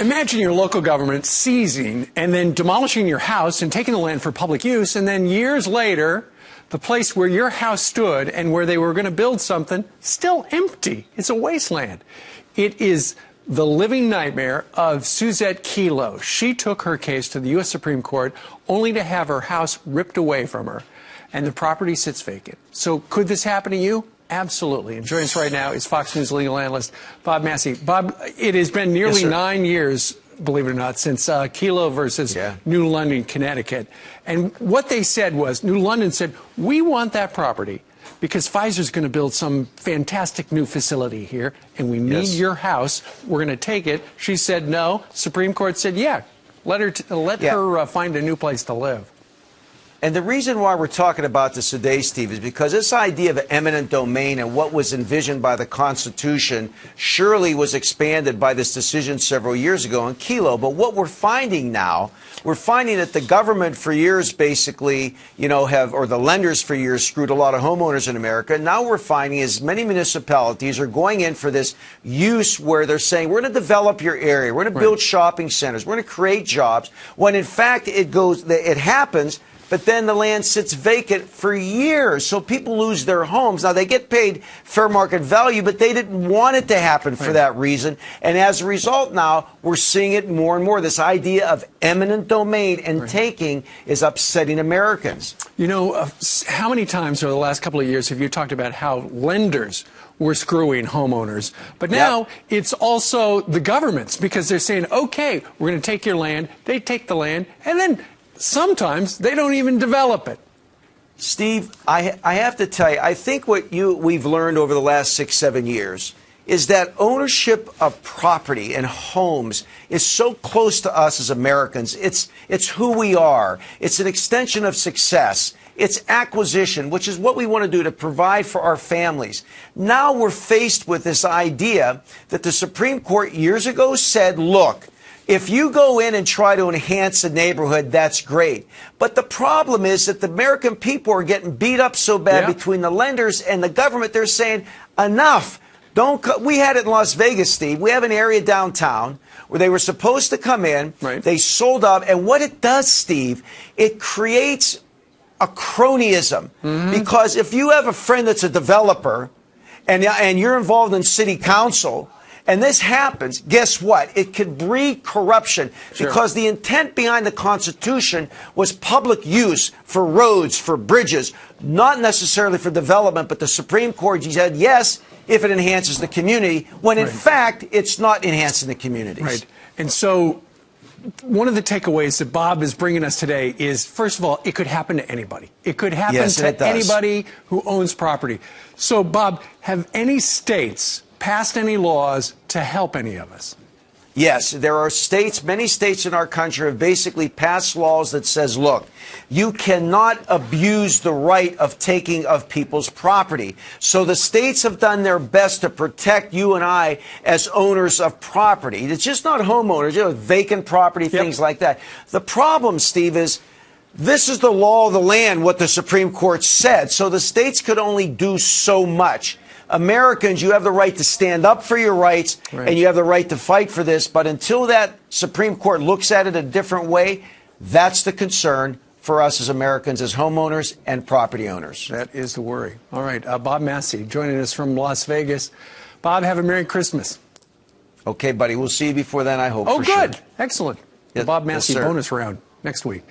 Imagine your local government seizing and then demolishing your house and taking the land for public use, and then years later, the place where your house stood and where they were going to build something, still empty. It's a wasteland. It is the living nightmare of Suzette Kelo. She took her case to the U.S. Supreme Court only to have her house ripped away from her, and the property sits vacant. So could this happen to you? Absolutely. And joining us right now is Fox News legal analyst Bob Massey. Bob, it has been nearly 9 years, believe it or not, since Kelo versus New London, Connecticut. And what they said was, New London said, we want that property because Pfizer's going to build some fantastic new facility here, and we need your house. We're going to take it. She said no. Supreme Court said, yeah, let her find a new place to live. And the reason why we're talking about this today, Steve, is because this idea of eminent domain and what was envisioned by the Constitution surely was expanded by this decision several years ago in Kelo. But what we're finding now, we're finding that the government for years basically, or the lenders for years screwed a lot of homeowners in America. Now we're finding is many municipalities are going in for this use where they're saying, we're going to develop your area, we're going to build shopping centers, we're going to create jobs, when in fact it happens. But then the land sits vacant for years, so people lose their homes. Now, they get paid fair market value, but they didn't want it to happen for that reason. And as a result now, we're seeing it more and more. This idea of eminent domain and taking is upsetting Americans. You know, how many times over the last couple of years have you talked about how lenders were screwing homeowners? But now it's also the governments, because they're saying, okay, we're going to take your land. They take the land, and then sometimes they don't even develop it. Steve, I have to tell you, I think what we've learned over the last 6-7 years is that ownership of property and homes is so close to us as Americans. It's who we are. It's an extension of success. It's acquisition, which is what we want to do to provide for our families. Now we're faced with this idea that the Supreme Court years ago said, look, if you go in and try to enhance a neighborhood, that's great. But the problem is that the American people are getting beat up so bad between the lenders and the government. They're saying, enough. We had it in Las Vegas, Steve. We have an area downtown where they were supposed to come in. They sold up. And what it does, Steve, it creates a cronyism. Because if you have a friend that's a developer and you're involved in city council, and this happens, guess what? It could breed corruption because the intent behind the Constitution was public use for roads, for bridges, not necessarily for development. But the Supreme Court said yes if it enhances the community, when in fact it's not enhancing the communities. Right. And so one of the takeaways that Bob is bringing us today is, first of all, it could happen to anybody. It could happen to anybody who owns property. So, Bob, have any states passed any laws to help any of us? Yes, there are states, many states in our country have basically passed laws that says, look, you cannot abuse the right of taking of people's property. So the states have done their best to protect you and I as owners of property. It's just not homeowners, vacant property, things like that. The problem, Steve, is this is the law of the land, what the Supreme Court said. So the states could only do so much. Americans, you have the right to stand up for your rights, and you have the right to fight for this. But until that Supreme Court looks at it a different way, that's the concern for us as Americans, as homeowners and property owners. That is the worry. All right, Bob Massey joining us from Las Vegas. Bob, have a Merry Christmas. Okay, buddy. We'll see you before then, I hope. Oh, good. Excellent. Bob Massey bonus round next week.